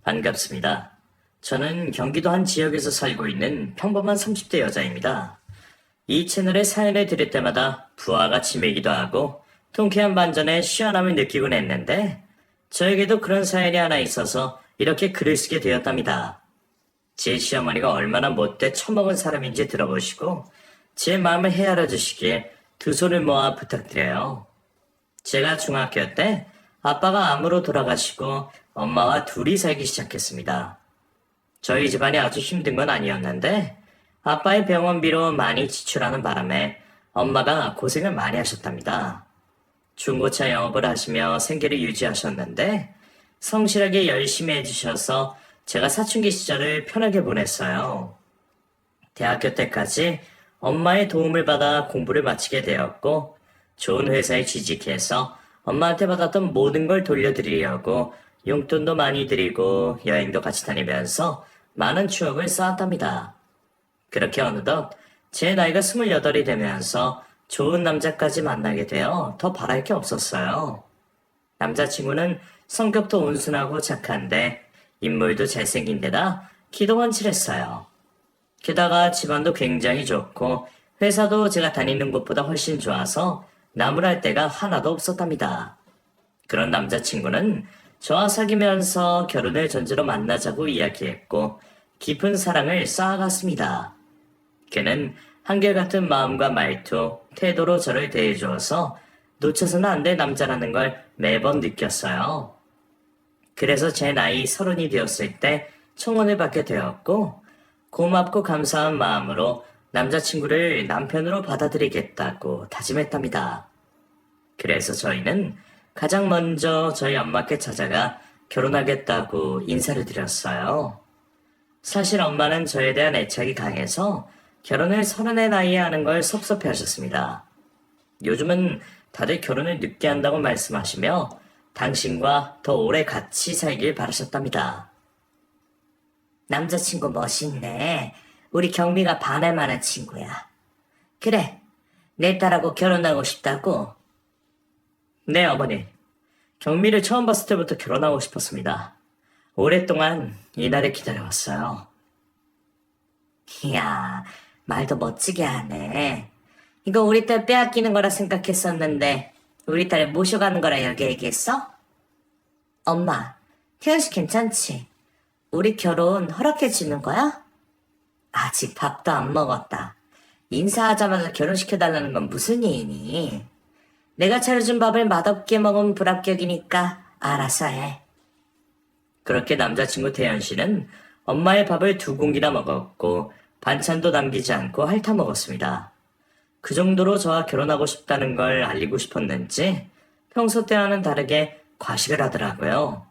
반갑습니다. 저는 경기도 한 지역에서 살고 있는 평범한 30대 여자입니다. 이 채널에 사연을 드릴 때마다 부하가 치매기도 하고 통쾌한 반전에 시원함을 느끼곤 했는데 저에게도 그런 사연이 하나 있어서 이렇게 글을 쓰게 되었답니다. 제 시어머니가 얼마나 못돼 처먹은 사람인지 들어보시고 제 마음을 헤아려 주시길 두 손을 모아 부탁드려요. 제가 중학교 때 아빠가 암으로 돌아가시고 엄마와 둘이 살기 시작했습니다. 저희 집안이 아주 힘든 건 아니었는데 아빠의 병원비로 많이 지출하는 바람에 엄마가 고생을 많이 하셨답니다. 중고차 영업을 하시며 생계를 유지하셨는데 성실하게 열심히 해주셔서 제가 사춘기 시절을 편하게 보냈어요. 대학교 때까지 엄마의 도움을 받아 공부를 마치게 되었고 좋은 회사에 취직해서 엄마한테 받았던 모든 걸 돌려드리려고 용돈도 많이 드리고 여행도 같이 다니면서 많은 추억을 쌓았답니다. 그렇게 어느덧 제 나이가 28이 되면서 좋은 남자까지 만나게 되어 더 바랄 게 없었어요. 남자친구는 성격도 온순하고 착한데 인물도 잘생긴 데다 키도 훤칠했어요. 게다가 집안도 굉장히 좋고 회사도 제가 다니는 곳보다 훨씬 좋아서 나무랄 데가 하나도 없었답니다. 그런 남자친구는 저와 사귀면서 결혼을 전제로 만나자고 이야기했고 깊은 사랑을 쌓아갔습니다. 그는 한결같은 마음과 말투, 태도로 저를 대해주어서 놓쳐서는 안 될 남자라는 걸 매번 느꼈어요. 그래서 제 나이 30이 되었을 때 청혼을 받게 되었고 고맙고 감사한 마음으로 남자친구를 남편으로 받아들이겠다고 다짐했답니다. 그래서 저희는 가장 먼저 저희 엄마께 찾아가 결혼하겠다고 인사를 드렸어요. 사실 엄마는 저에 대한 애착이 강해서 결혼을 30의 나이에 하는 걸 섭섭해 하셨습니다. 요즘은 다들 결혼을 늦게 한다고 말씀하시며 당신과 더 오래 같이 살길 바라셨답니다. 남자친구 멋있네. 우리 경미가 반할 만한 친구야. 그래, 내 딸하고 결혼하고 싶다고? 네, 어머니. 경미를 처음 봤을 때부터 결혼하고 싶었습니다. 오랫동안 이날을 기다려왔어요. 이야, 말도 멋지게 하네. 이거 우리 딸 빼앗기는 거라 생각했었는데 우리 딸 모셔가는 거라 여기 얘기했어? 엄마, 태연 씨 괜찮지? 우리 결혼 허락해 주는 거야? 아직 밥도 안 먹었다. 인사하자마자 결혼시켜달라는 건 무슨 일이니? 내가 차려준 밥을 맛없게 먹으면 불합격이니까 알아서 해. 그렇게 남자친구 태연 씨는 엄마의 밥을 2공기나 먹었고 반찬도 남기지 않고 핥아 먹었습니다. 그 정도로 저와 결혼하고 싶다는 걸 알리고 싶었는지 평소 때와는 다르게 과식을 하더라고요.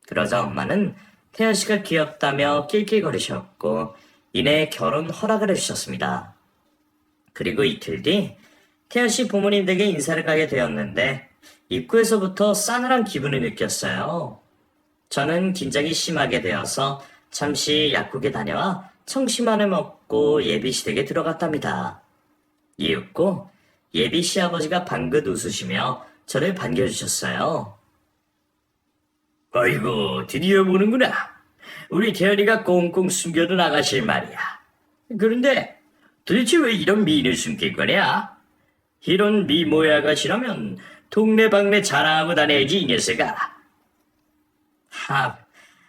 그러자 엄마는 태연 씨가 귀엽다며 낄낄거리셨고 이내 결혼 허락을 해주셨습니다. 그리고 이틀 뒤 태연 씨 부모님 댁에 인사를 가게 되었는데 입구에서부터 싸늘한 기분을 느꼈어요. 저는 긴장이 심하게 되어서 잠시 약국에 다녀와 청심환을 먹고 예비 씨 댁에 들어갔답니다. 이윽고 예비 씨 아버지가 방긋 웃으시며 저를 반겨주셨어요. 아이고, 드디어 보는구나. 우리 태연이가 꽁꽁 숨겨둔 아가씨 말이야. 그런데 도대체 왜 이런 미인을 숨길 거냐? 이런 미모의 아가씨라면 동네방네 자랑하고 다녀야지 이 녀석아.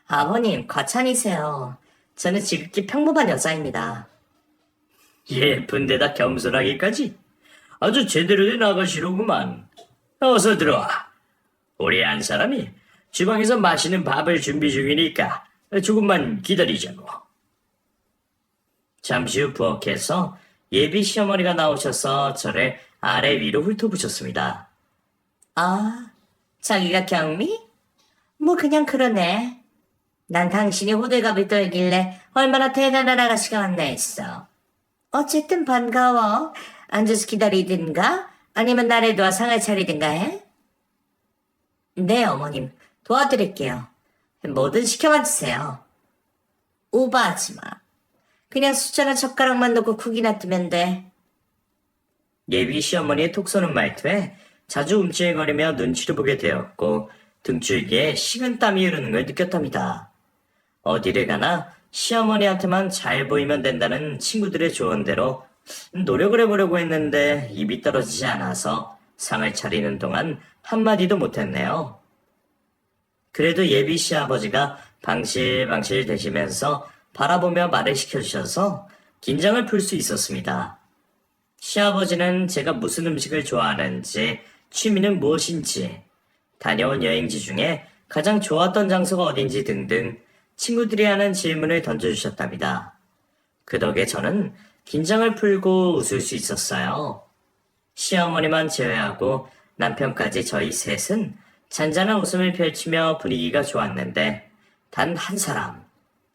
아버님 과찬이세요. 저는 지극히 평범한 여자입니다. 예쁜데다 겸손하기까지 아주 제대로 된 아가씨로구만. 어서 들어와. 우리 한 사람이 주방에서 맛있는 밥을 준비 중이니까 조금만 기다리자고. 잠시 후 부엌에서 예비 시어머니가 나오셔서 저를 아래 위로 훑어보셨습니다. 아, 자기가 경미? 뭐 그냥 그러네. 난 당신이 호들갑을 떨길래 얼마나 대단한 아가씨가 왔나 했어. 어쨌든 반가워. 앉아서 기다리든가 아니면 나를 도와 상을 차리든가 해. 네, 어머님. 도와드릴게요. 뭐든 시켜만 주세요. 오버하지 마. 그냥 숫자나 젓가락만 넣고 국이 놔두면 돼. 예비 시어머니의 톡 쏘는 말투에 자주 움찔거리며 눈치를 보게 되었고 등줄기에 식은 땀이 흐르는 걸 느꼈답니다. 어디를 가나 시어머니한테만 잘 보이면 된다는 친구들의 조언대로 노력을 해보려고 했는데 입이 떨어지지 않아서 상을 차리는 동안 한마디도 못했네요. 그래도 예비 시아버지가 방실방실 대시면서 바라보며 말을 시켜주셔서 긴장을 풀 수 있었습니다. 시아버지는 제가 무슨 음식을 좋아하는지, 취미는 무엇인지, 다녀온 여행지 중에 가장 좋았던 장소가 어딘지 등등 친구들이 하는 질문을 던져주셨답니다. 그 덕에 저는 긴장을 풀고 웃을 수 있었어요. 시어머니만 제외하고 남편까지 저희 셋은 잔잔한 웃음을 펼치며 분위기가 좋았는데 단 한 사람,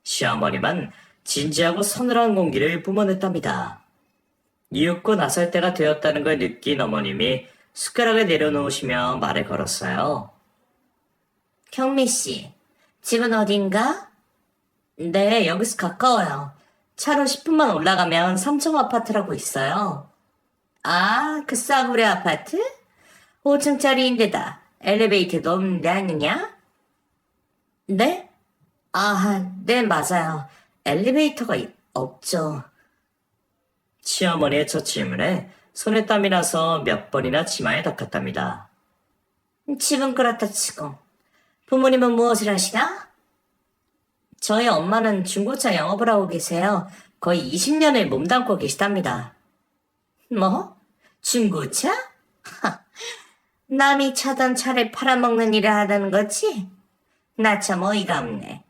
시어머니만 진지하고 서늘한 공기를 뿜어냈답니다. 이윽고 나설 때가 되었다는 걸 느낀 어머님이 숟가락을 내려놓으시며 말을 걸었어요. 경미씨, 집은 어딘가? 네, 여기서 가까워요. 차로 10분만 올라가면 삼청 아파트라고 있어요. 아, 그 싸구려 아파트? 5층짜리인데다 엘리베이터도 없는데 아니냐? 네? 아, 네, 맞아요. 엘리베이터가 없죠. 시어머니의 첫 질문에 손에 땀이 나서 몇 번이나 치마에 닦았답니다. 집은 그렇다 치고 부모님은 무엇을 하시나? 저희 엄마는 중고차 영업을 하고 계세요. 거의 20년을 몸담고 계시답니다. 뭐? 중고차? 하, 남이 차던 차를 팔아먹는 일을 하다는 거지? 나 참 어이가 없네.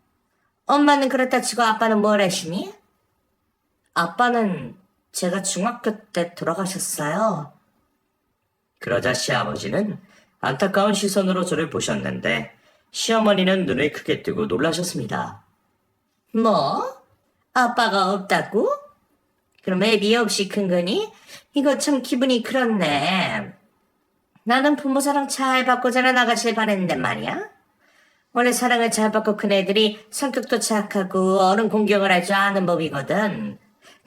엄마는 그렇다 치고 아빠는 뭘 하시니? 아빠는 제가 중학교 때 돌아가셨어요. 그러자 시아버지는 안타까운 시선으로 저를 보셨는데 시어머니는 눈을 크게 뜨고 놀라셨습니다. 뭐? 아빠가 없다고? 그럼 애비 없이 큰 거니? 이거 참 기분이 그렇네. 나는 부모 사랑 잘 받고 자라 나가길 바랬는데 말이야. 원래 사랑을 잘 받고 큰 애들이 성격도 착하고 어른 공경을 할 줄 아는 법이거든.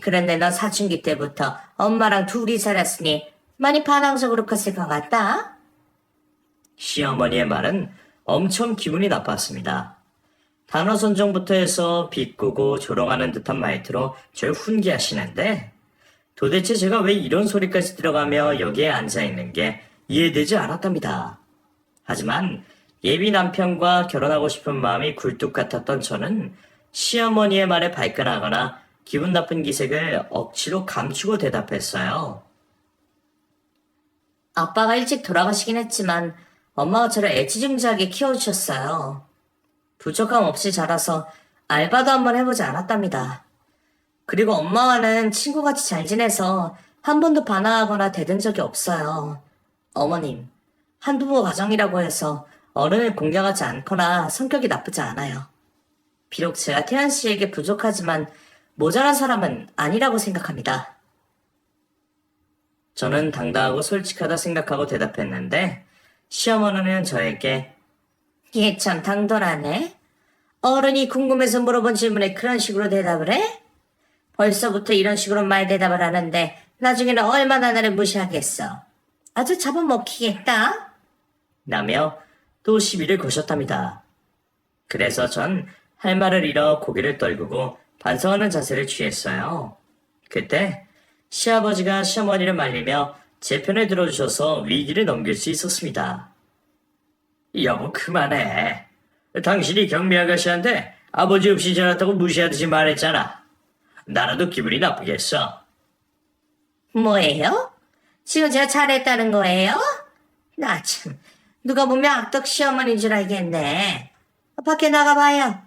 그런데 너 사춘기 때부터 엄마랑 둘이 살았으니 많이 반항적으로 컸을 것 같다. 시어머니의 말은 엄청 기분이 나빴습니다. 단어 선정부터 해서 비꼬고 조롱하는 듯한 말투로 절 훈계하시는데 도대체 제가 왜 이런 소리까지 들어가며 여기에 앉아있는 게 이해되지 않았답니다. 하지만 예비 남편과 결혼하고 싶은 마음이 굴뚝 같았던 저는 시어머니의 말에 발끈하거나 기분 나쁜 기색을 억지로 감추고 대답했어요. 아빠가 일찍 돌아가시긴 했지만 엄마가 저를 애지중지하게 키워주셨어요. 부족함 없이 자라서 알바도 한번 해보지 않았답니다. 그리고 엄마와는 친구같이 잘 지내서 한 번도 반항하거나 대든 적이 없어요. 어머님, 한부모 가정이라고 해서 어른을 공경하지 않거나 성격이 나쁘지 않아요. 비록 제가 태연 씨에게 부족하지만 모자란 사람은 아니라고 생각합니다. 저는 당당하고 솔직하다 생각하고 대답했는데 시어머니는 저에게 얘 참 당돌하네. 어른이 궁금해서 물어본 질문에 그런 식으로 대답을 해? 벌써부터 이런 식으로 말 대답을 하는데 나중에는 얼마나 나를 무시하겠어. 아주 잡아먹히겠다. 라며 또 시비를 거셨답니다. 그래서 전 할 말을 잃어 고개를 떨구고 반성하는 자세를 취했어요. 그때 시아버지가 시어머니를 말리며 제 편을 들어주셔서 위기를 넘길 수 있었습니다. 여보 그만해. 당신이 경미 아가씨한테 아버지 없이 자랐다고 무시하듯이 말했잖아. 나라도 기분이 나쁘겠어. 뭐예요? 지금 제가 잘했다는 거예요? 나 참, 누가 보면 악덕 시어머니인 줄 알겠네. 밖에 나가봐요.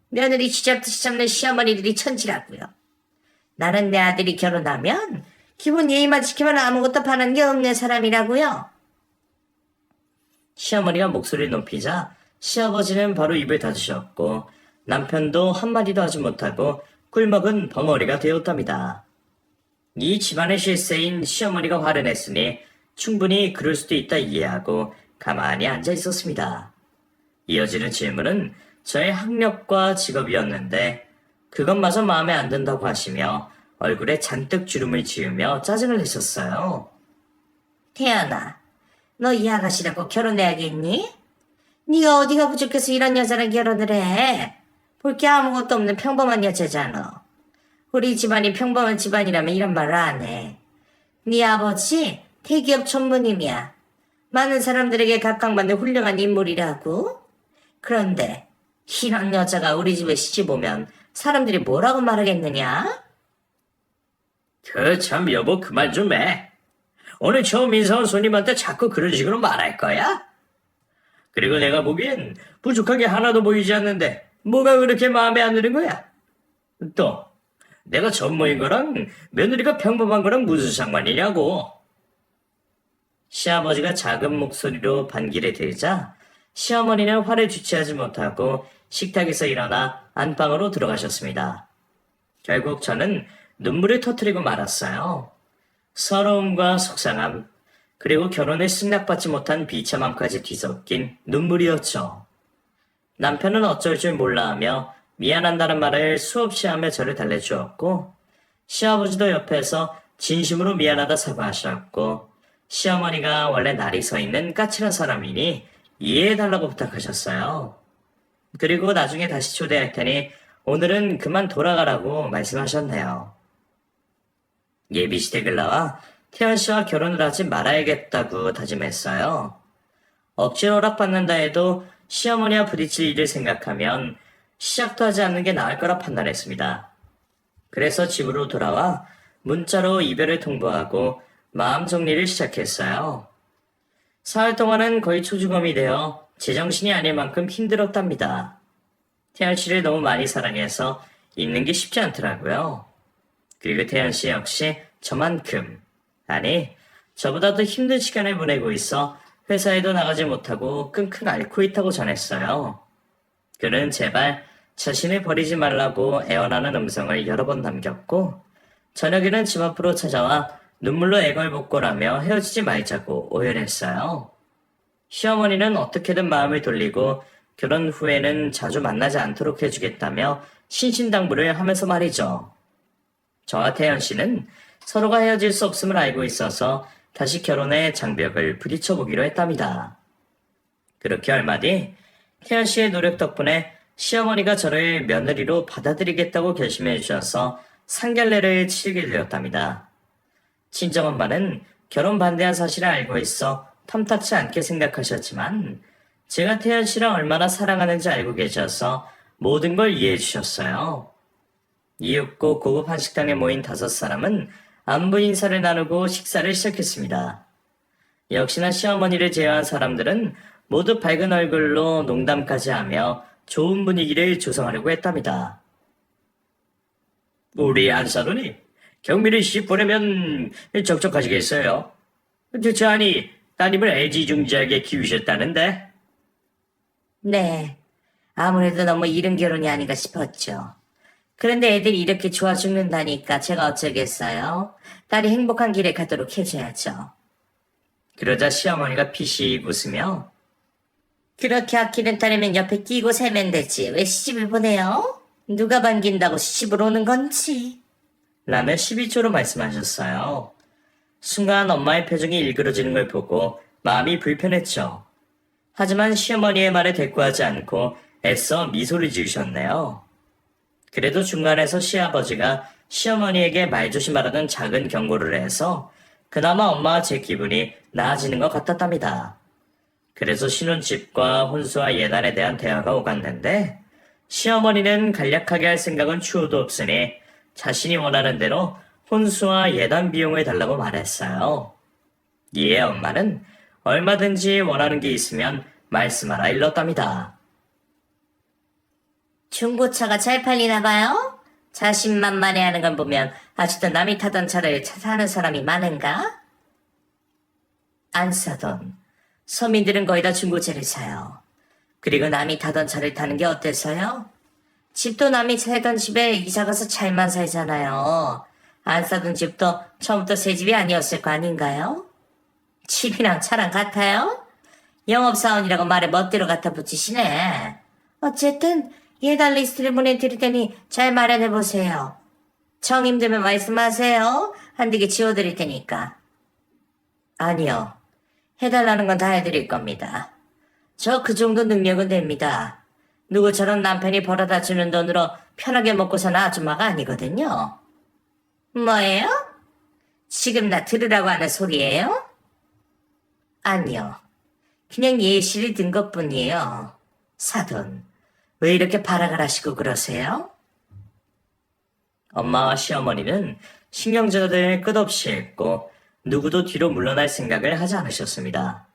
며느리 쥐잡듯이 잡는 시어머니들이 천지라고요. 나는 내 아들이 결혼하면 기본 예의만 지키면 아무것도 바라는 게 없는 사람이라고요. 시어머니가 목소리를 높이자 시아버지는 바로 입을 닫으셨고 남편도 한마디도 하지 못하고 꿀먹은 벙어리가 되었답니다. 이 집안의 실세인 시어머니가 화를 냈으니 충분히 그럴 수도 있다 이해하고 가만히 앉아 있었습니다. 이어지는 질문은 저의 학력과 직업이었는데 그것마저 마음에 안 든다고 하시며 얼굴에 잔뜩 주름을 지으며 짜증을 내셨어요. 태연아, 너 이 아가씨라고 결혼해야겠니? 네가 어디가 부족해서 이런 여자랑 결혼을 해? 볼 게 아무것도 없는 평범한 여자잖아. 우리 집안이 평범한 집안이라면 이런 말을 안 해. 네 아버지 대기업 전무님이야. 많은 사람들에게 각광받는 훌륭한 인물이라고. 그런데 이런 여자가 우리 집에 시집 오면 사람들이 뭐라고 말하겠느냐? 그 참 여보 그만 좀 해. 오늘 처음 인사한 손님한테 자꾸 그런 식으로 말할 거야? 그리고 내가 보기엔 부족한 게 하나도 보이지 않는데 뭐가 그렇게 마음에 안 드는 거야? 또 내가 전무인 거랑 며느리가 평범한 거랑 무슨 상관이냐고. 시아버지가 작은 목소리로 반기를 들자 시어머니는 화를 주체하지 못하고 식탁에서 일어나 안방으로 들어가셨습니다. 결국 저는 눈물을 터뜨리고 말았어요. 서러움과 속상함, 그리고 결혼을 승낙받지 못한 비참함까지 뒤섞인 눈물이었죠. 남편은 어쩔 줄 몰라 하며 미안한다는 말을 수없이 하며 저를 달래주었고, 시아버지도 옆에서 진심으로 미안하다 사과하셨고, 시어머니가 원래 날이 서 있는 까칠한 사람이니 이해해달라고 부탁하셨어요. 그리고 나중에 다시 초대할 테니 오늘은 그만 돌아가라고 말씀하셨네요. 예비시댁을 나와 태연 씨와 결혼을 하지 말아야겠다고 다짐했어요. 억지로 허락받는다 해도 시어머니와 부딪힐 일을 생각하면 시작도 하지 않는 게 나을 거라 판단했습니다. 그래서 집으로 돌아와 문자로 이별을 통보하고 마음 정리를 시작했어요. 사흘 동안은 거의 초주검이 되어 제정신이 아닐 만큼 힘들었답니다. 태연 씨를 너무 많이 사랑해서 있는 게 쉽지 않더라고요. 그리고 태연 씨 역시 저만큼, 아니 저보다도 힘든 시간을 보내고 있어 회사에도 나가지 못하고 끙끙 앓고 있다고 전했어요. 그는 제발 자신을 버리지 말라고 애원하는 음성을 여러 번 남겼고, 저녁에는 집 앞으로 찾아와 눈물로 애걸복걸하며 헤어지지 말자고 오열했어요. 시어머니는 어떻게든 마음을 돌리고 결혼 후에는 자주 만나지 않도록 해주겠다며 신신당부를 하면서 말이죠. 저와 태연 씨는 서로가 헤어질 수 없음을 알고 있어서 다시 결혼의 장벽을 부딪혀보기로 했답니다. 그렇게 얼마 뒤 태연 씨의 노력 덕분에 시어머니가 저를 며느리로 받아들이겠다고 결심해 주셔서 상견례를 치르게 되었답니다. 친정엄마는 결혼 반대한 사실을 알고 있어 탐탁치 않게 생각하셨지만 제가 태연 씨랑 얼마나 사랑하는지 알고 계셔서 모든 걸 이해해 주셨어요. 이윽고 고급 한식당에 모인 5사람은 안부 인사를 나누고 식사를 시작했습니다. 역시나 시어머니를 제외한 사람들은 모두 밝은 얼굴로 농담까지 하며 좋은 분위기를 조성하려고 했답니다. 우리 안사돈이 경미를 씨 보내면 적적하시겠어요? 대체 아니 따님을 애지중지하게 키우셨다는데? 네, 아무래도 너무 이른 결혼이 아닌가 싶었죠. 그런데 애들이 이렇게 좋아 죽는다니까 제가 어쩌겠어요. 딸이 행복한 길에 가도록 해줘야죠. 그러자 시어머니가 피식 웃으며 그렇게 아끼는 딸이면 옆에 끼고 살면 되지. 왜 시집을 보내요? 누가 반긴다고 시집을 오는 건지. 라며 12초로 말씀하셨어요. 순간 엄마의 표정이 일그러지는 걸 보고 마음이 불편했죠. 하지만 시어머니의 말에 대꾸하지 않고 애써 미소를 지으셨네요. 그래도 중간에서 시아버지가 시어머니에게 말조심하라는 작은 경고를 해서 그나마 엄마와 제 기분이 나아지는 것 같았답니다. 그래서 신혼집과 혼수와 예단에 대한 대화가 오갔는데 시어머니는 간략하게 할 생각은 추호도 없으니 자신이 원하는 대로 혼수와 예단 비용을 달라고 말했어요. 이에 엄마는 얼마든지 원하는 게 있으면 말씀하라 일렀답니다. 중고차가 잘 팔리나 봐요? 자신만만해하는 걸 보면 아직도 남이 타던 차를 사는 사람이 많은가? 안 사던 서민들은 거의 다 중고차를 사요. 그리고 남이 타던 차를 타는 게 어때서요? 집도 남이 살던 집에 이사가서 잘만 살잖아요. 안 사던 집도 처음부터 새 집이 아니었을 거 아닌가요? 집이랑 차랑 같아요? 영업사원이라고 말에 멋대로 갖다 붙이시네. 어쨌든 예단 리스트를 보내드릴 테니 잘 마련해보세요. 정 힘들면 말씀하세요. 한두 개 지워드릴 테니까. 아니요. 해달라는 건 다 해드릴 겁니다. 저 그 정도 능력은 됩니다. 누구처럼 남편이 벌어다 주는 돈으로 편하게 먹고 사는 아줌마가 아니거든요. 뭐예요? 지금 나 들으라고 하는 소리예요? 아니요. 그냥 예시를 든 것뿐이에요. 사돈, 왜 이렇게 발악을 하시고 그러세요? 엄마와 시어머니는 신경전을 끝없이 했고 누구도 뒤로 물러날 생각을 하지 않으셨습니다.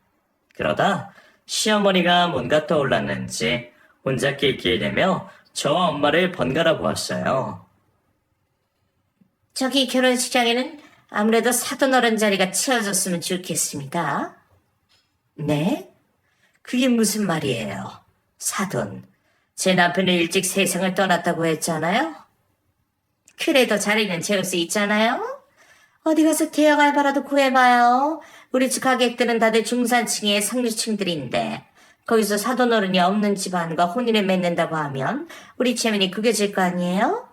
그러다 시어머니가 뭔가 떠올랐는지 혼자 낄낄대며 저와 엄마를 번갈아 보았어요. 저기 결혼식장에는 아무래도 사돈 어른 자리가 채워졌으면 좋겠습니다. 네? 그게 무슨 말이에요? 사돈, 제 남편이 일찍 세상을 떠났다고 했잖아요? 그래도 자리는 채울 수 있잖아요? 어디 가서 대형 알바라도 구해봐요. 우리 집 가객들은 다들 중산층의 상류층들인데 거기서 사돈 어른이 없는 집안과 혼인을 맺는다고 하면 우리 체면이 구겨질 거 아니에요?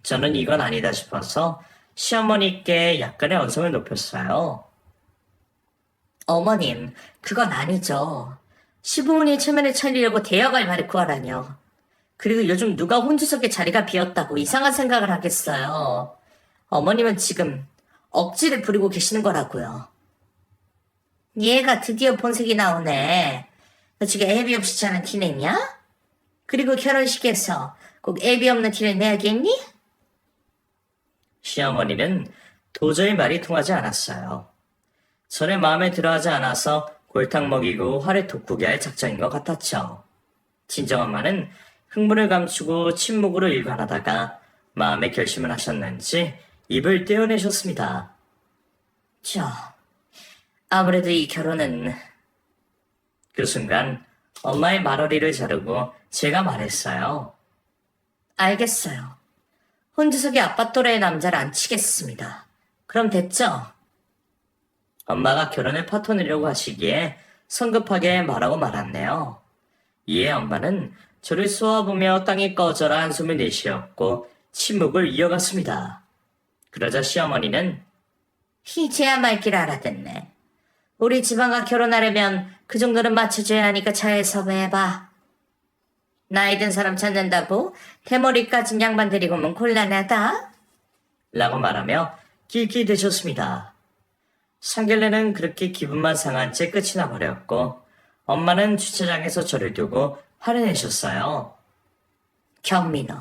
저는 이건 아니다 싶어서 시어머니께 약간의 언성을 높였어요. 어머님, 그건 아니죠. 시부모님 체면을 차리려고 대형 알바를 구하라뇨. 그리고 요즘 누가 혼주석에 자리가 비었다고 이상한 생각을 하겠어요. 어머님은 지금 억지를 부리고 계시는 거라고요. 얘가 드디어 본색이 나오네. 너 지금 애비 없이 자는 티 내냐? 그리고 결혼식에서 꼭 애비 없는 티를 내야겠니? 시어머니는 도저히 말이 통하지 않았어요. 저를 마음에 들어하지 않아서 골탕 먹이고 화를 돋구게 할 작전인 것 같았죠. 친정엄마는 흥분을 감추고 침묵으로 일관하다가 마음의 결심을 하셨는지 입을 떼어내셨습니다. 아무래도 이 결혼은 그 순간 엄마의 말어리를 자르고 제가 말했어요. 알겠어요. 혼주석에 아빠 또래의 남자를 안 치겠습니다. 그럼 됐죠? 엄마가 결혼을 파토내려고 하시기에 성급하게 말하고 말았네요. 이에 엄마는 저를 쏘아보며 땅에 꺼져라 한숨을 내쉬었고 침묵을 이어갔습니다. 그러자 시어머니는 이제야 말 길 알아듣네. 우리 집안과 결혼하려면 그 정도는 맞춰줘야 하니까 잘 섭외해봐. 나이 든 사람 찾는다고 대머리 까진 양반 데리고 오면 곤란하다. 라고 말하며 낄낄대셨습니다. 상견례는 그렇게 기분만 상한 채 끝이 나버렸고 엄마는 주차장에서 저를 두고 화를 내셨어요. 경민호,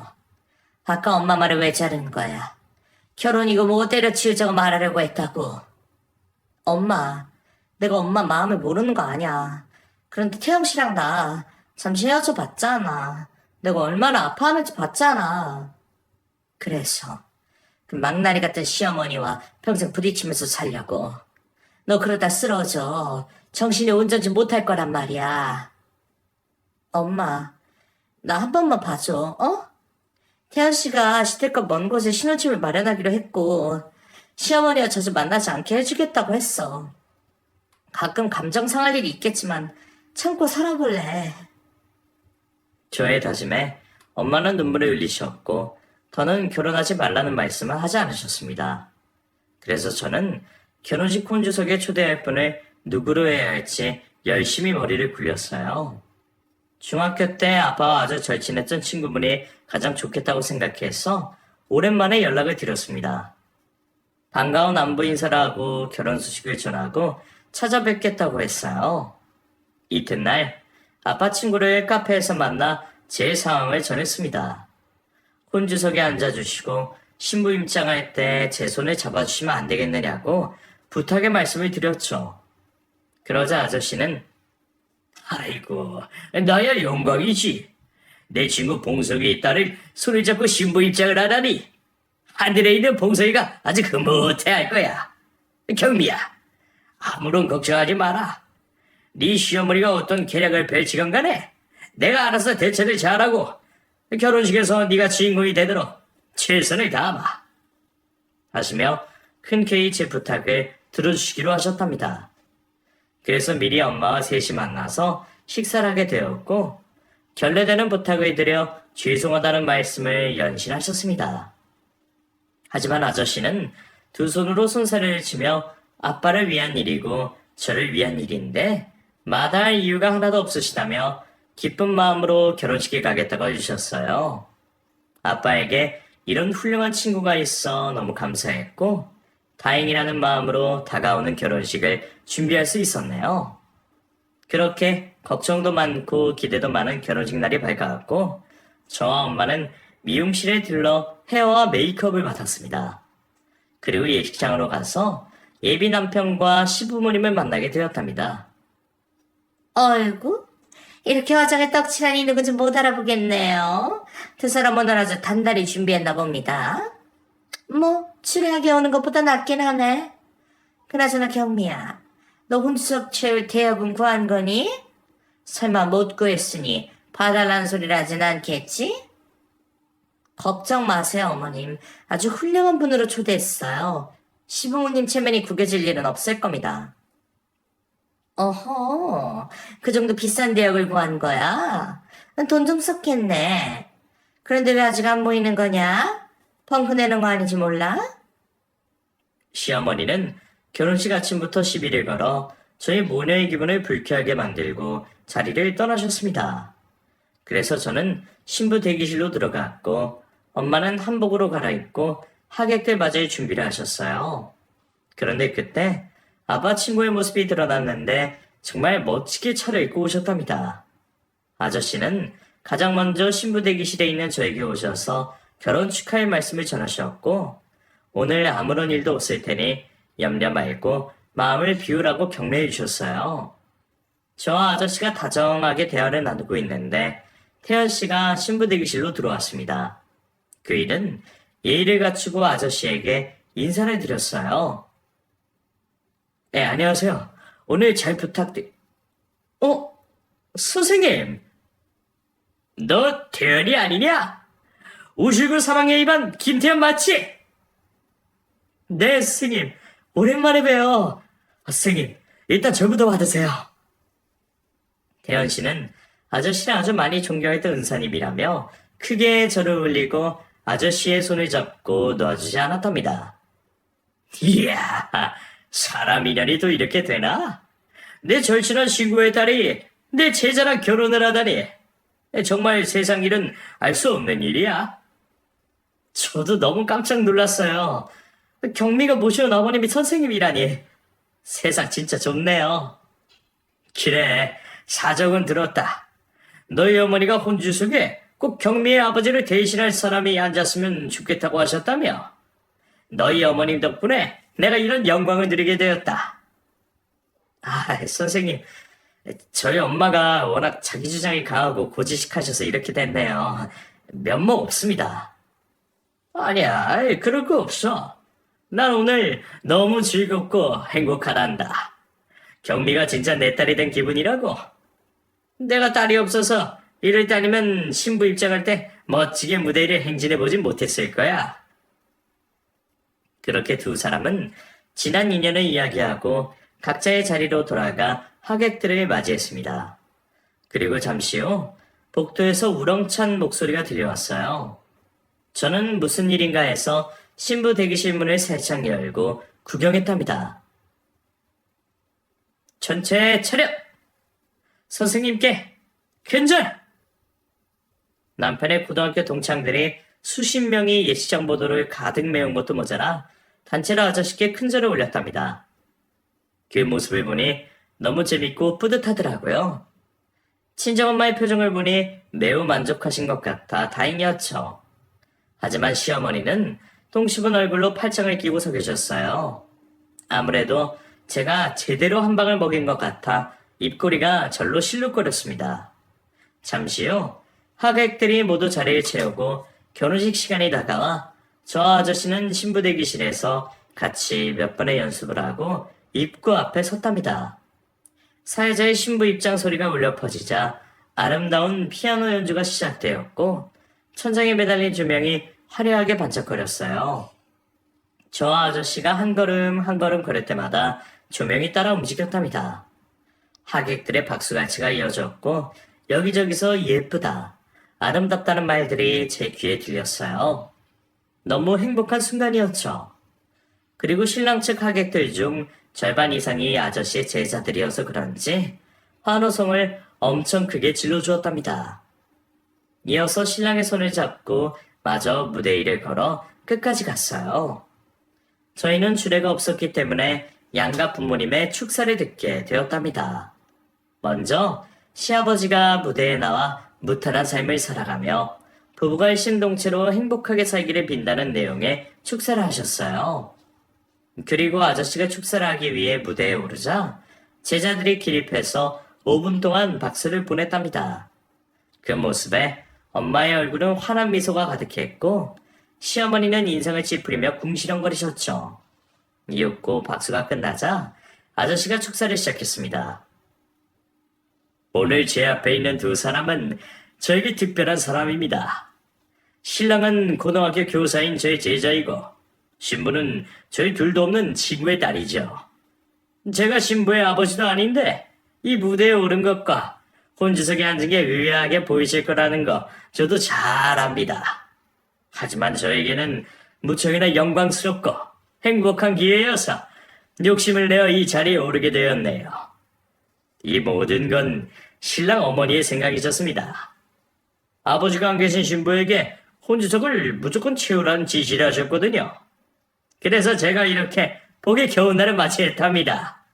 아까 엄마 말을 왜 자르는 거야? 결혼이고 뭐고 때려치우자고 말하려고 했다고. 엄마, 내가 엄마 마음을 모르는 거 아니야. 그런데 태영 씨랑 나 잠시 헤어져 봤잖아. 내가 얼마나 아파하는지 봤잖아. 그래서 그 망나니 같은 시어머니와 평생 부딪히면서 살려고. 너 그러다 쓰러져. 정신이 온전치 못할 거란 말이야. 엄마, 나 한 번만 봐줘, 어? 태연 씨가 시댁과 먼 곳에 신혼집을 마련하기로 했고 시어머니와 자주 만나지 않게 해주겠다고 했어. 가끔 감정 상할 일이 있겠지만 참고 살아볼래. 저의 다짐에 엄마는 눈물을 흘리셨고 더는 결혼하지 말라는 말씀을 하지 않으셨습니다. 그래서 저는 결혼식 혼주석에 초대할 분을 누구로 해야 할지 열심히 머리를 굴렸어요. 중학교 때 아빠와 아주 절친했던 친구분이 가장 좋겠다고 생각해서 오랜만에 연락을 드렸습니다. 반가운 안부 인사를 하고 결혼 소식을 전하고 찾아뵙겠다고 했어요. 이튿날 아빠 친구를 카페에서 만나 제 상황을 전했습니다. 혼주석에 앉아주시고 신부 입장할 때 제 손을 잡아주시면 안 되겠느냐고 부탁의 말씀을 드렸죠. 그러자 아저씨는 아이고, 나야 영광이지. 내 친구 봉석이의 딸을 손을 잡고 신부 입장을 하다니. 하늘에 있는 봉석이가 아주 흐뭇해 할 거야. 경미야, 아무런 걱정하지 마라. 네 시어머니가 어떤 계략을 펼치건 간에 내가 알아서 대처를 잘하고 결혼식에서 네가 주인공이 되도록 최선을 다하마. 하시며 흔쾌히 제 부탁을 들어주시기로 하셨답니다. 그래서 미리 엄마와 셋이 만나서 식사를 하게 되었고 결례되는 부탁을 드려 죄송하다는 말씀을 연신하셨습니다. 하지만 아저씨는 두 손으로 손살을 치며 아빠를 위한 일이고 저를 위한 일인데 마다할 이유가 하나도 없으시다며 기쁜 마음으로 결혼식에 가겠다고 해주셨어요. 아빠에게 이런 훌륭한 친구가 있어 너무 감사했고, 다행이라는 마음으로 다가오는 결혼식을 준비할 수 있었네요. 그렇게 걱정도 많고 기대도 많은 결혼식 날이 밝아왔고, 저와 엄마는 미용실에 들러 헤어와 메이크업을 받았습니다. 그리고 예식장으로 가서 예비 남편과 시부모님을 만나게 되었답니다. 어이구, 이렇게 화장에 떡칠하니 누군지 못 알아보겠네요. 두 사람 오늘 아주 단단히 준비했나 봅니다. 뭐, 추리하게 오는 것보다 낫긴 하네. 그나저나 경미야, 너 혼수석 채울 대여금 구한 거니? 설마 못 구했으니 봐달라는 소리를 하진 않겠지? 걱정 마세요, 어머님. 아주 훌륭한 분으로 초대했어요. 시부모님 체면이 구겨질 일은 없을 겁니다. 어허, 그 정도 비싼 대역을 구한 거야? 돈 좀 썼겠네. 그런데 왜 아직 안 보이는 거냐? 펑크 내는 거 아닌지 몰라? 시어머니는 결혼식 아침부터 시비를 걸어 저희 모녀의 기분을 불쾌하게 만들고 자리를 떠나셨습니다. 그래서 저는 신부 대기실로 들어갔고, 엄마는 한복으로 갈아입고 하객들 맞을 준비를 하셨어요. 그런데 그때 아빠 친구의 모습이 드러났는데 정말 멋지게 차려입고 오셨답니다. 아저씨는 가장 먼저 신부 대기실에 있는 저에게 오셔서 결혼 축하의 말씀을 전하셨고, 오늘 아무런 일도 없을 테니 염려 말고 마음을 비우라고 격려해 주셨어요. 저와 아저씨가 다정하게 대화를 나누고 있는데 태연 씨가 신부 대기실로 들어왔습니다. 그 일은 예의를 갖추고 아저씨에게 인사를 드렸어요. 네, 안녕하세요. 오늘 잘 선생님. 너 태연이 아니냐? 59 사망의 입안 김태연 맞지? 네, 스님. 오랜만에 봬요. 스님, 일단 절부터 받으세요. 태연 씨는 아저씨를 아주 많이 존경했던 은사님이라며 크게 저를 올리고 아저씨의 손을 잡고 놓아주지 않았답니다. 이야, 사람 인연이 또 이렇게 되나? 내 절친한 친구의 딸이 내 제자랑 결혼을 하다니. 정말 세상 일은 알 수 없는 일이야. 저도 너무 깜짝 놀랐어요. 경미가 모시는 어머님이 선생님이라니. 세상 진짜 좋네요. 그래, 사정은 들었다. 너희 어머니가 혼주석에 꼭 경미의 아버지를 대신할 사람이 앉았으면 좋겠다고 하셨다며. 너희 어머님 덕분에 내가 이런 영광을 누리게 되었다. 선생님, 저희 엄마가 워낙 자기 주장이 강하고 고지식하셔서 이렇게 됐네요. 면목 없습니다. 아니야, 그럴 거 없어. 난 오늘 너무 즐겁고 행복하단다. 경미가 진짜 내 딸이 된 기분이라고. 내가 딸이 없어서 이럴 때 아니면 신부 입장할 때 멋지게 무대를 행진해보진 못했을 거야. 그렇게 두 사람은 지난 인연을 이야기하고 각자의 자리로 돌아가 하객들을 맞이했습니다. 그리고 잠시 후 복도에서 우렁찬 목소리가 들려왔어요. 저는 무슨 일인가 해서 신부 대기실 문을 살짝 열고 구경했답니다. 전체 차렷! 선생님께 근절! 남편의 고등학교 동창들이 수십 명이 예식장 보도를 가득 메운 것도 모자라 단체로 아저씨께 큰절을 올렸답니다. 그 모습을 보니 너무 재밌고 뿌듯하더라고요. 친정엄마의 표정을 보니 매우 만족하신 것 같아 다행이었죠. 하지만 시어머니는 똥 씹은 얼굴로 팔짱을 끼고 서 계셨어요. 아무래도 제가 제대로 한 방을 먹인 것 같아 입꼬리가 절로 실룩거렸습니다. 잠시 후 하객들이 모두 자리를 채우고 결혼식 시간이 다가와 저 아저씨는 신부 대기실에서 같이 몇 번의 연습을 하고 입구 앞에 섰답니다. 사회자의 신부 입장 소리가 울려 퍼지자 아름다운 피아노 연주가 시작되었고 천장에 매달린 조명이 화려하게 반짝거렸어요. 저 아저씨가 한 걸음 한 걸음 걸을 때마다 조명이 따라 움직였답니다. 하객들의 박수갈치가 이어졌고 여기저기서 예쁘다, 아름답다는 말들이 제 귀에 들렸어요. 너무 행복한 순간이었죠. 그리고 신랑 측 하객들 중 절반 이상이 아저씨의 제자들이어서 그런지 환호성을 엄청 크게 질러주었답니다. 이어서 신랑의 손을 잡고 마저 무대 위를 걸어 끝까지 갔어요. 저희는 주례가 없었기 때문에 양가 부모님의 축사를 듣게 되었답니다. 먼저 시아버지가 무대에 나와 무탈한 삶을 살아가며 부부가 일심동체로 행복하게 살기를 빈다는 내용의 축사를 하셨어요. 그리고 아저씨가 축사를 하기 위해 무대에 오르자 제자들이 기립해서 5분 동안 박수를 보냈답니다. 그 모습에 엄마의 얼굴은 환한 미소가 가득했고 시어머니는 인상을 찌푸리며 궁시렁거리셨죠. 이윽고 박수가 끝나자 아저씨가 축사를 시작했습니다. 오늘 제 앞에 있는 두 사람은 저에게 특별한 사람입니다. 신랑은 고등학교 교사인 저의 제자이고 신부는 저희 둘도 없는 친구의 딸이죠. 제가 신부의 아버지도 아닌데 이 무대에 오른 것과 혼주석에 앉은 게 의아하게 보이실 거라는 거 저도 잘 압니다. 하지만 저에게는 무척이나 영광스럽고 행복한 기회여서 욕심을 내어 이 자리에 오르게 되었네요. 이 모든 건 신랑 어머니의 생각이셨습니다. 아버지가 안 계신 신부에게 혼주석을 무조건 채우라는 지시를 하셨거든요. 그래서 제가 이렇게 복에 겨운 날을 맞이했답니다.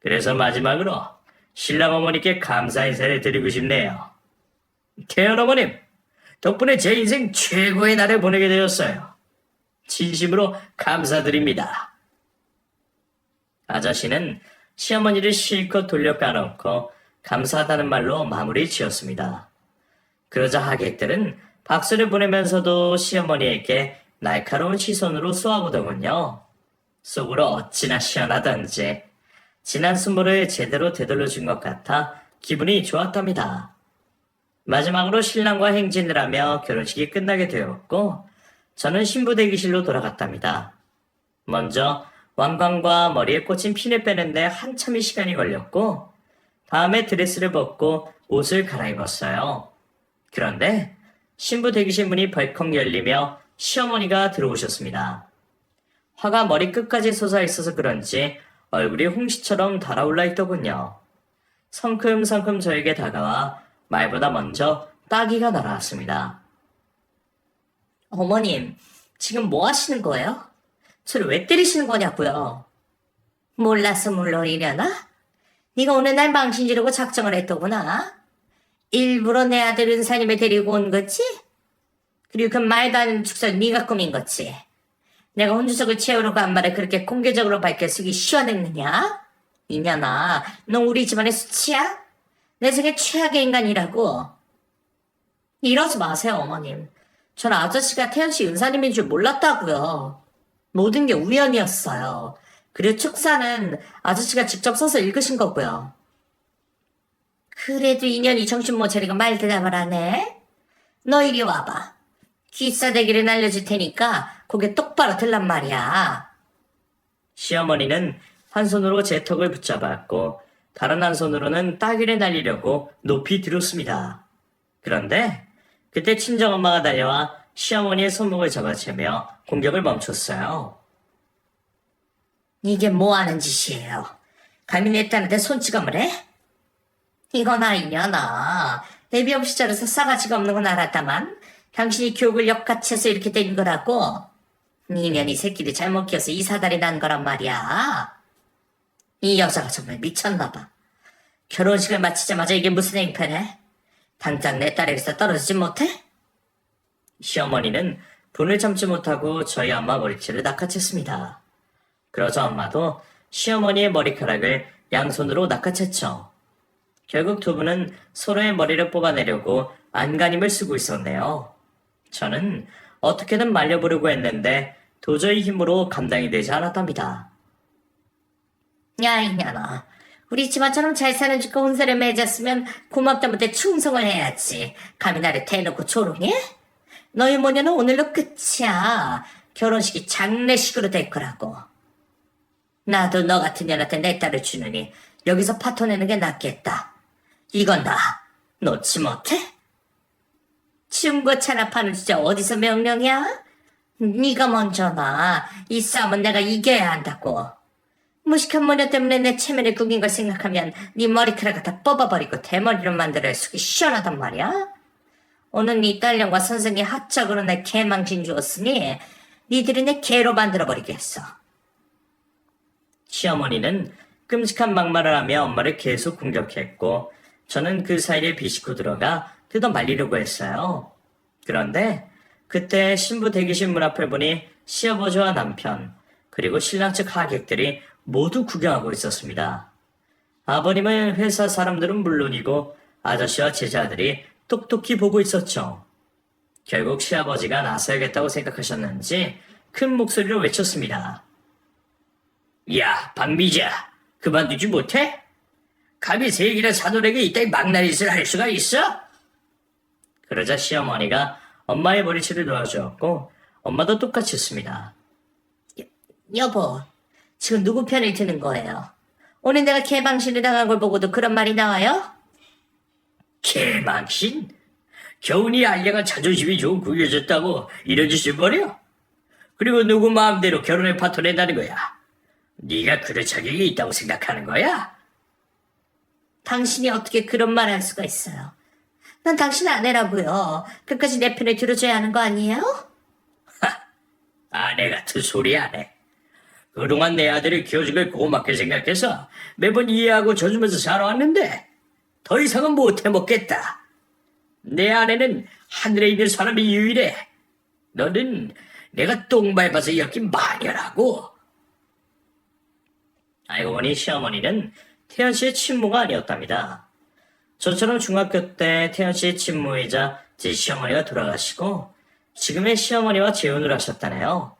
그래서 마지막으로 신랑 어머니께 감사 인사를 드리고 싶네요. 태연 어머님, 덕분에 제 인생 최고의 날을 보내게 되었어요. 진심으로 감사드립니다. 아저씨는 시어머니를 실컷 돌려 까놓고 감사하다는 말로 마무리 지었습니다. 그러자 하객들은 박수를 보내면서도 시어머니에게 날카로운 시선으로 쏘아보더군요. 속으로 어찌나 시원하던지 지난 순모를 제대로 되돌려준 것 같아 기분이 좋았답니다. 마지막으로 신랑과 행진을 하며 결혼식이 끝나게 되었고 저는 신부 대기실로 돌아갔답니다. 먼저 왕관과 머리에 꽂힌 핀을 빼는데 한참의 시간이 걸렸고 다음에 드레스를 벗고 옷을 갈아입었어요. 그런데 신부 대기실 문이 벌컥 열리며 시어머니가 들어오셨습니다. 화가 머리 끝까지 솟아 있어서 그런지 얼굴이 홍시처럼 달아올라 있더군요. 성큼성큼 저에게 다가와 말보다 먼저 따기가 날아왔습니다. 어머님, 지금 뭐 하시는 거예요? 저를 왜 때리시는 거냐고요? 몰라서 물러이려나? 네가 오늘 날 망신 지르고 작정을 했더구나. 일부러 내 아들 은사님을 데리고 온 거지? 그리고 그 말도 안 되는 축사를 네가 꾸민 거지? 내가 혼주석을 채우러 간 말을 그렇게 공개적으로 밝혀 쓰기 시원했느냐? 이년아, 너 우리 집안의 수치야? 내 생애 최악의 인간이라고. 이러지 마세요, 어머님. 전 아저씨가 태연씨 은사님인 줄 몰랐다고요. 모든 게 우연이었어요. 그리고 축사는 아저씨가 직접 써서 읽으신 거고요. 그래도 인연이 정신 못 차리고 말 대답을 하네? 너 이리 와봐. 기싸대기를 날려줄 테니까 고개 똑바로 들란 말이야. 시어머니는 한 손으로 제 턱을 붙잡았고 다른 한 손으로는 따귀를 날리려고 높이 들었습니다. 그런데 그때 친정엄마가 달려와 시어머니의 손목을 잡아채며 공격을 멈췄어요. 이게 뭐 하는 짓이에요? 감히 내 딸한테 손찌검을 해? 이건 아니냐나. 애비 없이 자라서 싸가지가 없는 건 알았다만 당신이 교육을 역같이 해서 이렇게 된 거라고. 니년이 새끼를 잘못 키워서 이 사달이 난 거란 말이야. 이 여자가 정말 미쳤나 봐. 결혼식을 마치자마자 이게 무슨 행패네? 당장 내 딸에게서 떨어지지 못해? 시어머니는 분을 참지 못하고 저희 엄마 머리채를 낚아챘습니다. 그러자 엄마도 시어머니의 머리카락을 양손으로 낚아챘죠. 결국 두 분은 서로의 머리를 뽑아내려고 안간힘을 쓰고 있었네요. 저는 어떻게든 말려보려고 했는데 도저히 힘으로 감당이 되지 않았답니다. 야, 이년아. 우리 집안처럼 잘 사는 집과 혼사를 맺었으면 고맙다 못해 충성을 해야지. 감히 나를 대놓고 조롱해? 너희 모녀는 오늘로 끝이야. 결혼식이 장례식으로 될 거라고. 나도 너 같은 년한테 내 딸을 주느니 여기서 파토내는 게 낫겠다. 이건 나 놓지 못해? 중고차나 파는 주제 어디서 명령이야? 네가 먼저 나. 이 싸움은 내가 이겨야 한다고. 무식한 모녀 때문에 내 체면을 구긴 걸 생각하면 네 머리카락을 다 뽑아버리고 대머리로 만들어야 속이 시원하단 말이야. 오늘 네 딸년과 선생이 합작으로 내 개망신 주었으니 니들이 내 개로 만들어버리겠어. 시어머니는 끔찍한 막말을 하며 엄마를 계속 공격했고 저는 그 사이에 비집고 들어가 뜯어 말리려고 했어요. 그런데 그때 신부 대기실 문 앞을 보니 시아버지와 남편 그리고 신랑 측 하객들이 모두 구경하고 있었습니다. 아버님의 회사 사람들은 물론이고 아저씨와 제자들이 똑똑히 보고 있었죠. 결국 시아버지가 나서야겠다고 생각하셨는지 큰 목소리로 외쳤습니다. 야, 박미자, 그만두지 못해? 감히 세기나 사돈에게 이따위 망나니짓을 할 수가 있어? 그러자 시어머니가 엄마의 머리채를 놓아주었고 엄마도 똑같이 했습니다. 여보, 지금 누구 편을 드는 거예요? 오늘 내가 개방신을 당한 걸 보고도 그런 말이 나와요? 개망신? 겨우니 알량한 자존심이 좀 구겨졌다고 이런 짓을 벌여? 그리고 누구 마음대로 결혼에 파토낸다는 거야? 네가 그럴 자격이 있다고 생각하는 거야? 당신이 어떻게 그런 말 할 수가 있어요? 난 당신 아내라고요. 끝까지 내 편을 들어줘야 하는 거 아니에요? 아내 같은 소리 안 해. 그동안 내 아들을 키워준 걸 고맙게 생각해서 매번 이해하고 져주면서 살아왔는데 더 이상은 못 해먹겠다. 내 아내는 하늘에 있는 사람이 유일해. 너는 내가 똥 밟아서 엮인 마녀라고. 알고 보니 시어머니는 태연 씨의 친모가 아니었답니다. 저처럼 중학교 때 태연 씨의 친모이자 제 시어머니가 돌아가시고 지금의 시어머니와 재혼을 하셨다네요.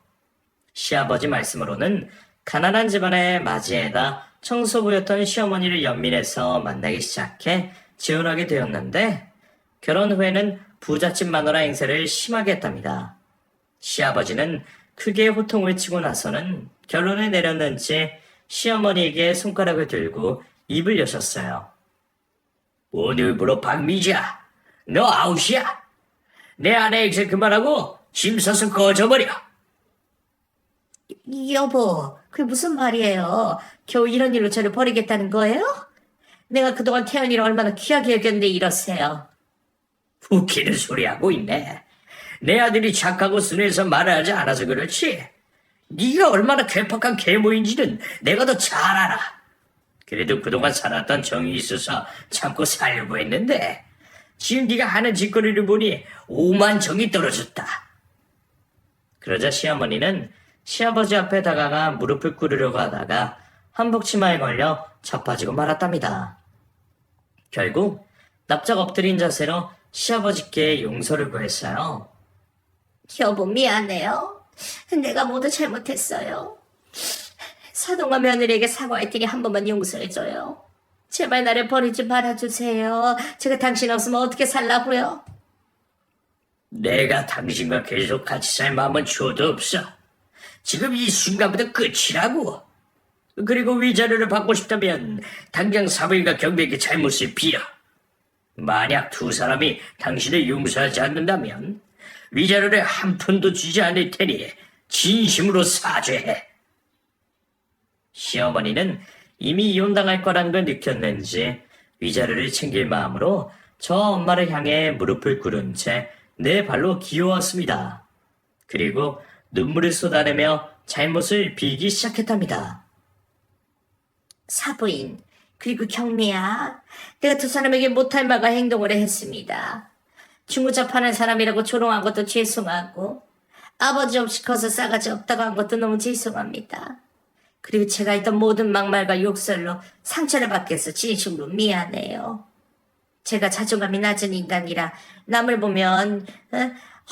시아버지 말씀으로는 가난한 집안의 맞이에다 청소부였던 시어머니를 연민해서 만나기 시작해 재혼하게 되었는데 결혼 후에는 부잣집 마누라 행세를 심하게 했답니다. 시아버지는 크게 호통을 치고 나서는 결론을 내렸는지 시어머니에게 손가락을 들고 입을 여셨어요. 오늘부로 박미자, 너 아웃이야. 내 아내 행세 그만하고 짐 싸서 꺼져버려. 여보, 그게 무슨 말이에요? 겨우 이런 일로 저를 버리겠다는 거예요? 내가 그동안 태연이를 얼마나 귀하게 여겼는데 이러세요. 웃기는 소리 하고 있네. 내 아들이 착하고 순해서 말을 하지 않아서 그렇지. 네가 얼마나 괴팍한 계모인지는 내가 더 잘 알아. 그래도 그동안 살았던 정이 있어서 참고 살려고 했는데 지금 네가 하는 짓거리를 보니 오만 정이 떨어졌다. 그러자 시어머니는 시아버지 앞에 다가가 무릎을 꿇으려고 하다가 한복치마에 걸려 자빠지고 말았답니다. 결국 납작 엎드린 자세로 시아버지께 용서를 구했어요. 여보, 미안해요. 내가 모두 잘못했어요. 사돈과 며느리에게 사과할 테니 한 번만 용서해줘요. 제발 나를 버리지 말아주세요. 제가 당신 없으면 어떻게 살라고요? 내가 당신과 계속 같이 살 마음은 줘도 없어. 지금 이 순간부터 끝이라고. 그리고 위자료를 받고 싶다면 당장 사부인과 경비에게 잘못을 빌어. 만약 두 사람이 당신을 용서하지 않는다면 위자료를 한 푼도 주지 않을 테니 진심으로 사죄해. 시어머니는 이미 이혼당할 거라는 걸 느꼈는지 위자료를 챙길 마음으로 저 엄마를 향해 무릎을 꿇은 채 내 발로 기어왔습니다. 그리고 눈물을 쏟아내며 잘못을 빌기 시작했답니다. 사부인, 그리고 경미야. 내가 두 사람에게 못할 말과 행동을 했습니다. 중고차 파는 사람이라고 조롱한 것도 죄송하고 아버지 없이 커서 싸가지 없다고 한 것도 너무 죄송합니다. 그리고 제가 했던 모든 막말과 욕설로 상처를 받게 해서 진심으로 미안해요. 제가 자존감이 낮은 인간이라 남을 보면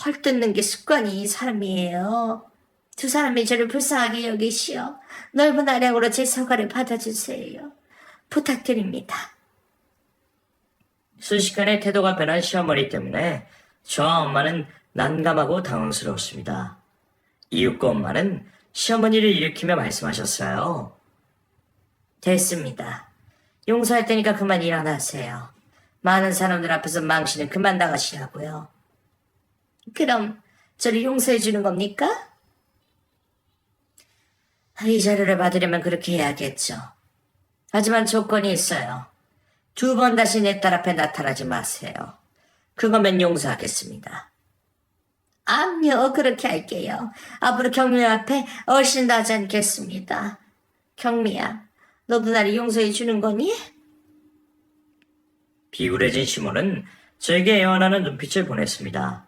헐뜯는 게 습관이 사람이에요. 두 사람이 저를 불쌍하게 여기시어 넓은 아량으로 제 사과를 받아주세요. 부탁드립니다. 순식간에 태도가 변한 시어머니 때문에 저와 엄마는 난감하고 당황스러웠습니다. 이웃과 엄마는 시어머니를 일으키며 말씀하셨어요. 됐습니다. 용서할 테니까 그만 일어나세요. 많은 사람들 앞에서 망신은 그만 나가시라고요. 그럼 저를 용서해 주는 겁니까? 이 자료를 받으려면 그렇게 해야겠죠. 하지만 조건이 있어요. 2번 다시 내 딸 앞에 나타나지 마세요. 그거면 용서하겠습니다. 암요, 그렇게 할게요. 앞으로 경미 앞에 얼씬 하지 않겠습니다. 경미야, 너도 나를 용서해 주는 거니? 비굴해진 시몬은 저에게 애원하는 눈빛을 보냈습니다.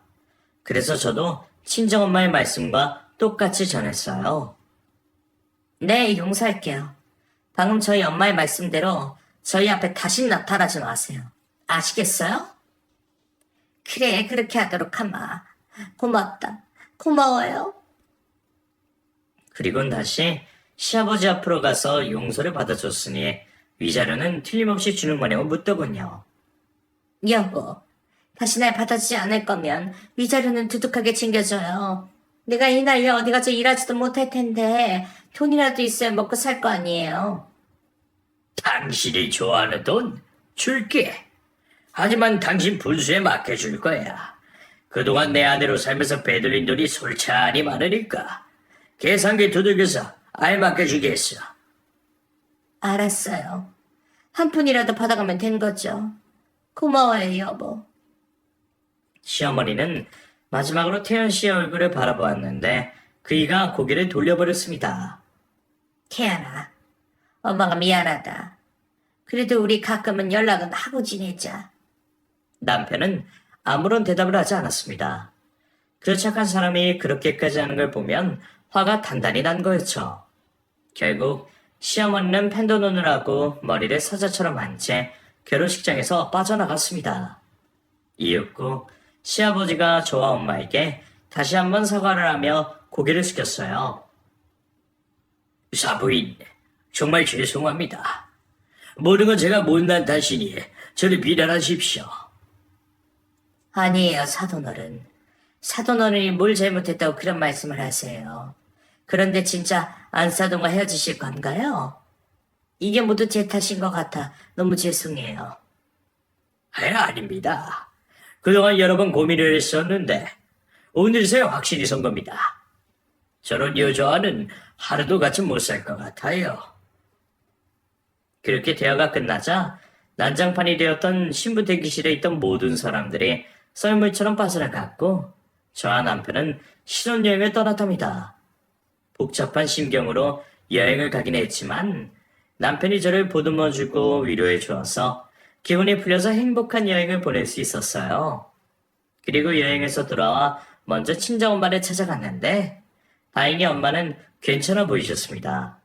그래서 저도 친정엄마의 말씀과 똑같이 전했어요. 네, 용서할게요. 방금 저희 엄마의 말씀대로 저희 앞에 다시 나타나지 마세요. 아시겠어요? 그래, 그렇게 하도록 하마. 고맙다. 고마워요. 그리고는 다시 시아버지 앞으로 가서 용서를 받아줬으니 위자료는 틀림없이 주는 거냐고 묻더군요. 여보, 다시 날 받아주지 않을 거면 위자료는 두둑하게 챙겨줘요. 내가 이 나이에 어디 가서 일하지도 못할 텐데 돈이라도 있어야 먹고 살 거 아니에요. 당신이 좋아하는 돈 줄게. 하지만 당신 분수에 맡겨줄 거야. 그동안 내 아내로 살면서 빼돌린 돈이 솔찬히 많으니까 계산기 두들겨서 알맞게 주겠어. 알았어요. 한 푼이라도 받아가면 된 거죠. 고마워요, 여보. 시어머니는 마지막으로 태연 씨의 얼굴을 바라보았는데 그이가 고개를 돌려버렸습니다. 태연아, 엄마가 미안하다. 그래도 우리 가끔은 연락은 하고 지내자. 남편은 아무런 대답을 하지 않았습니다. 그 착한 사람이 그렇게까지 하는 걸 보면 화가 단단히 난 거였죠. 결국 시어머니는 펜도 눈을 하고 머리를 사자처럼 한 채 결혼식장에서 빠져나갔습니다. 이윽고 시아버지가 저와 엄마에게 다시 한번 사과를 하며 고개를 숙였어요. 사부인, 정말 죄송합니다. 모든 건 제가 못난 탓이니 저를 비난하십시오. 아니에요, 사돈어른. 사돈어른이 뭘 잘못했다고 그런 말씀을 하세요. 그런데 진짜 안사돈과 헤어지실 건가요? 이게 모두 제 탓인 것 같아 너무 죄송해요. 아닙니다. 그동안 여러 번 고민을 했었는데 오늘서야 확실히 선 겁니다. 저런 여자와는 하루도 같이 못 살 것 같아요. 그렇게 대화가 끝나자 난장판이 되었던 신부 대기실에 있던 모든 사람들이 썰물처럼 빠져나갔고 저와 남편은 신혼여행을 떠났답니다. 복잡한 심경으로 여행을 가긴 했지만 남편이 저를 보듬어주고 위로해 주어서 기분이 풀려서 행복한 여행을 보낼 수 있었어요. 그리고 여행에서 돌아와 먼저 친정엄마를 찾아갔는데 다행히 엄마는 괜찮아 보이셨습니다.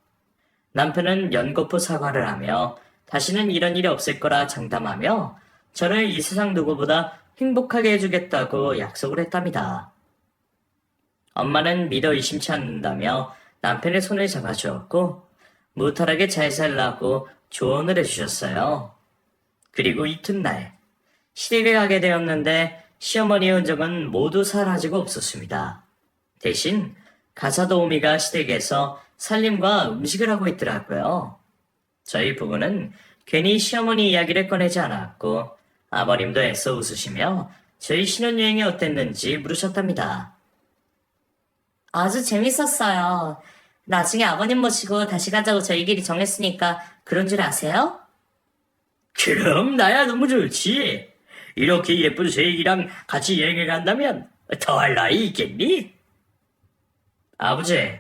남편은 연거푸 사과를 하며 다시는 이런 일이 없을 거라 장담하며 저를 이 세상 누구보다 행복하게 해주겠다고 약속을 했답니다. 엄마는 믿어 의심치 않는다며 남편의 손을 잡아주었고 무탈하게 잘 살라고 조언을 해주셨어요. 그리고 이튿날 시댁에 가게 되었는데 시어머니의 흔적은 모두 사라지고 없었습니다. 대신 가사도우미가 시댁에서 살림과 음식을 하고 있더라고요. 저희 부부는 괜히 시어머니 이야기를 꺼내지 않았고 아버님도 애써 웃으시며 저희 신혼여행이 어땠는지 물으셨답니다. 아주 재밌었어요. 나중에 아버님 모시고 다시 가자고 저희끼리 정했으니까 그런 줄 아세요? 그럼 나야 너무 좋지. 이렇게 예쁜 새애기랑 같이 여행을 간다면 더할 나위 있겠니? 아버지,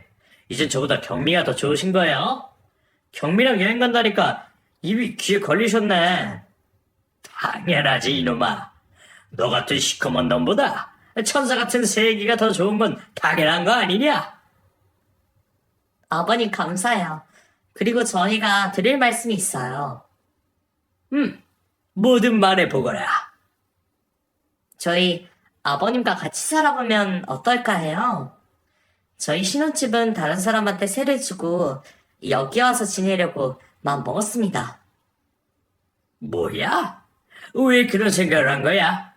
이젠 저보다 경미가 더 좋으신 거예요? 경미랑 여행 간다니까 입이 귀에 걸리셨네. 당연하지 이놈아. 너 같은 시커먼 놈보다 천사 같은 새애기가 더 좋은 건 당연한 거 아니냐? 아버님 감사해요. 그리고 저희가 드릴 말씀이 있어요. 뭐든 말해보거라. 저희 아버님과 같이 살아보면 어떨까 해요. 저희 신혼집은 다른 사람한테 세를 주고 여기 와서 지내려고 마음 먹었습니다. 뭐야? 왜 그런 생각을 한 거야?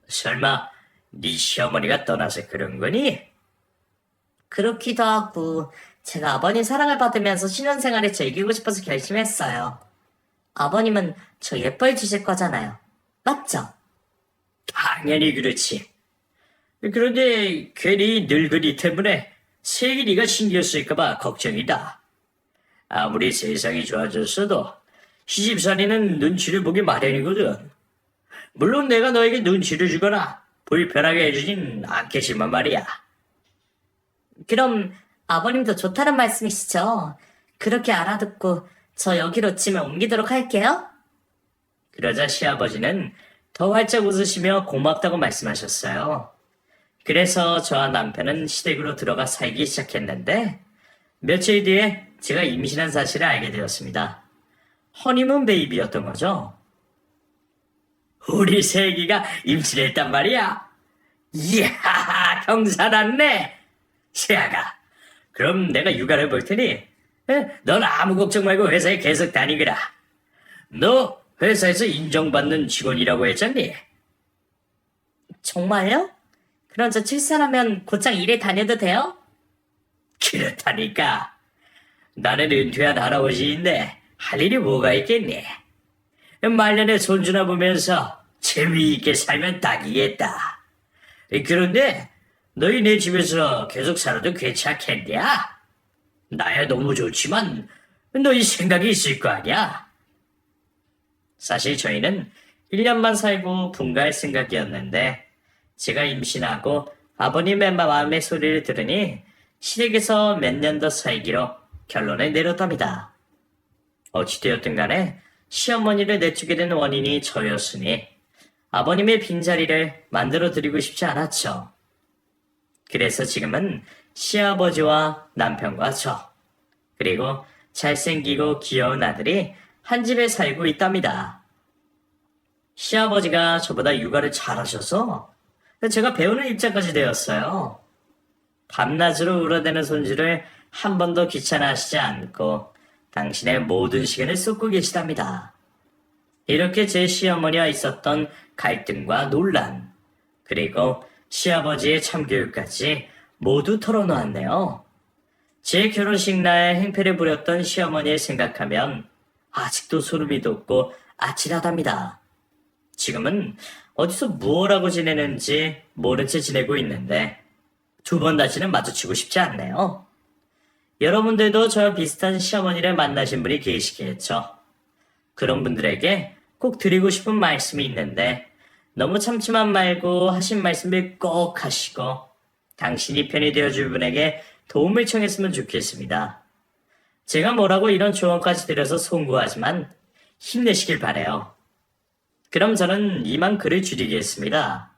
설마 네 시어머니가 떠나서 그런 거니? 그렇기도 하고 제가 아버님 사랑을 받으면서 신혼생활을 즐기고 싶어서 결심했어요. 아버님은 저 예뻐해 주실 거잖아요. 맞죠? 당연히 그렇지. 그런데 괜히 늙은이 때문에 세길이가 신경 쓸까봐 걱정이다. 아무리 세상이 좋아졌어도 시집살이는 눈치를 보기 마련이거든. 물론 내가 너에게 눈치를 주거나 불편하게 해주진 않겠지만 말이야. 그럼 아버님도 좋다는 말씀이시죠? 그렇게 알아듣고 저 여기로 짐을 옮기도록 할게요. 그러자 시아버지는 더 활짝 웃으시며 고맙다고 말씀하셨어요. 그래서 저와 남편은 시댁으로 들어가 살기 시작했는데 며칠 뒤에 제가 임신한 사실을 알게 되었습니다. 허니문 베이비였던 거죠. 우리 세기가 임신했단 말이야. 이야, 경사났네. 시아가, 그럼 내가 육아를 볼 테니 넌 아무 걱정 말고 회사에 계속 다니거라. 너 회사에서 인정받는 직원이라고 했잖니? 정말요? 그럼 저 출산하면 곧장 일에 다녀도 돼요? 그렇다니까. 나는 은퇴한 할아버지인데 할 일이 뭐가 있겠니? 말년에 손주나 보면서 재미있게 살면 딱이겠다. 그런데 너희 내 집에서 계속 살아도 괜찮겠냐? 나야 너무 좋지만 너희 생각이 있을 거 아니야? 사실 저희는 1년만 살고 분가할 생각이었는데 제가 임신하고 아버님의 마음의 소리를 들으니 시댁에서 몇 년 더 살기로 결론을 내렸답니다. 어찌되었든 간에 시어머니를 내쫓게 된 원인이 저였으니 아버님의 빈자리를 만들어 드리고 싶지 않았죠. 그래서 지금은 시아버지와 남편과 저, 그리고 잘생기고 귀여운 아들이 한 집에 살고 있답니다. 시아버지가 저보다 육아를 잘하셔서 제가 배우는 입장까지 되었어요. 밤낮으로 울어대는 손주를 한 번도 귀찮아하시지 않고 당신의 모든 시간을 쏟고 계시답니다. 이렇게 제 시어머니와 있었던 갈등과 논란, 그리고 시아버지의 참교육까지 모두 털어놓았네요. 제 결혼식 날 행패를 부렸던 시어머니를 생각하면 아직도 소름이 돋고 아찔하답니다. 지금은 어디서 무엇하고 지내는지 모른 채 지내고 있는데 두 번 다시는 마주치고 싶지 않네요. 여러분들도 저와 비슷한 시어머니를 만나신 분이 계시겠죠. 그런 분들에게 꼭 드리고 싶은 말씀이 있는데 너무 참지만 말고 하신 말씀을 꼭 하시고 당신이 편이 되어줄 분에게 도움을 청했으면 좋겠습니다. 제가 뭐라고 이런 조언까지 드려서 송구하지만 힘내시길 바래요. 그럼 저는 이만 글을 줄이겠습니다.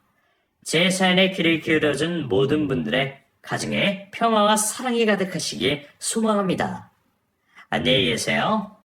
제 사연에 귀를 기울여준 모든 분들의 가정에 평화와 사랑이 가득하시길 소망합니다. 안녕히 계세요.